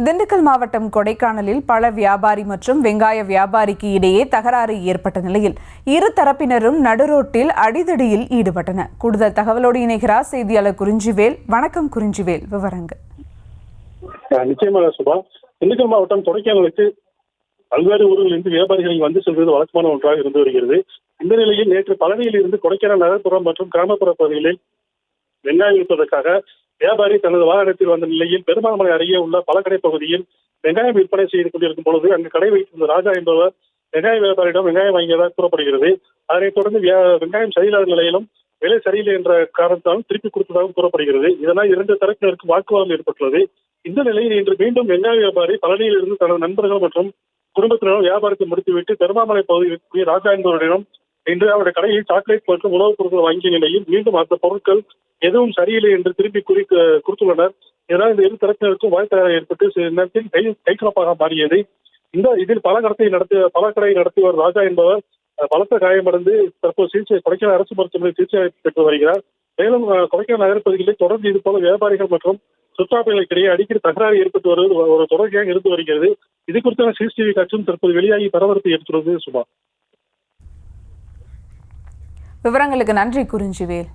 திண்டுக்கல் மாவட்டம் கொடைக்கானலில் பழ வியாபாரி மற்றும் வெங்காய வியாபாரிக்கு இடையே தகராறு ஏற்பட்ட நிலையில் இரு தரப்பினரும் நடுரோட்டில் அடிதடியில் ஈடுபட்டனர். கூடுதல் தகவலோடு இணைகிறார் செய்தியாளர் குறிஞ்சிவேல். வணக்கம் குறிஞ்சிவேல், விவரங்கள். நிச்சயமாக சுபா. திண்டுக்கல் மாவட்டம் கொடைக்கானலுக்கு பல்வேறு ஊர்களிலிருந்து வியாபாரிகள் வந்து செல்வது வழக்கமான ஒன்றாக இருந்து வருகிறது. இந்த நிலையில் நேற்று பழனியில் இருந்து கொடைக்கானல் நகர்ப்புறம் மற்றும் கிராமப்புற பகுதிகளில் வெங்காயம் விற்பதற்காக வியாபாரி தனது வாகனத்தில் வந்த நிலையில் பெருமாள்மலை அருகே உள்ள பழக்கடை பகுதியில் வெங்காயம் விற்பனை செய்து கொண்டிருக்கும் பொழுது அங்கு கடை வைத்திருந்த ராஜா என்பவர் வெங்காய வியாபாரியிடம் வெங்காயம் வாங்கியதாக கூறப்படுகிறது. அதனைத் தொடர்ந்து வெங்காயம் சரியில்லாத நிலையிலும் விலை சரியில்லை என்ற காரணத்தால் திருப்பி கொடுத்ததாகவும் கூறப்படுகிறது. இதனால் இரண்டு தரப்பினருக்கு வாக்குவாதம் ஏற்பட்டுள்ளது. இந்த நிலையில் இன்று மீண்டும் வெங்காய வியாபாரி பழனியில் இருந்து தனது நண்பர்கள் மற்றும் குடும்பத்தினரும் வியாபாரத்தை முடித்துவிட்டு பெருமாள்மலை பகுதியில் இருக்கக்கூடிய ராஜா என்பவரிடம் இன்று அவருடைய கடையில் சாக்லேட் மற்றும் உணவுப் பொருட்கள் வாங்கிய நிலையில் மீண்டும் அந்த பொருட்கள் எதுவும் சரியில்லை என்று திருப்பி கொடுத்துள்ளனர். இதனால் இந்த இரு தரப்பினருக்கும் வாய்த்தகராறு ஏற்பட்டு நேரத்தில் கைகலப்பாக மாறியது. இதில் பல கடை நடத்தியவர் ராஜா என்பவர் பலத்த காயமடைந்து தற்போது கொடைக்கானல் அரசு மருத்துவமனை சிகிச்சை பெற்று வருகிறார். மேலும் கொடைக்கானல் நகர்ப்பகுதிகளில் தொடர்ந்து இது போல வியாபாரிகள் மற்றும் சுற்றுலாப்பயணிகளிடையே அடிக்கடி தகராறு ஏற்பட்டு வருவது ஒரு தொடர்ச்சியாக இருந்து வருகிறது. இது குறித்தான சிசிடிவி காட்சியும் தற்போது வெளியாகி பரபரப்பை ஏற்பட்டுள்ளது. சுபா. விவரங்களுக்கு நன்றி குறிஞ்சிவேல்.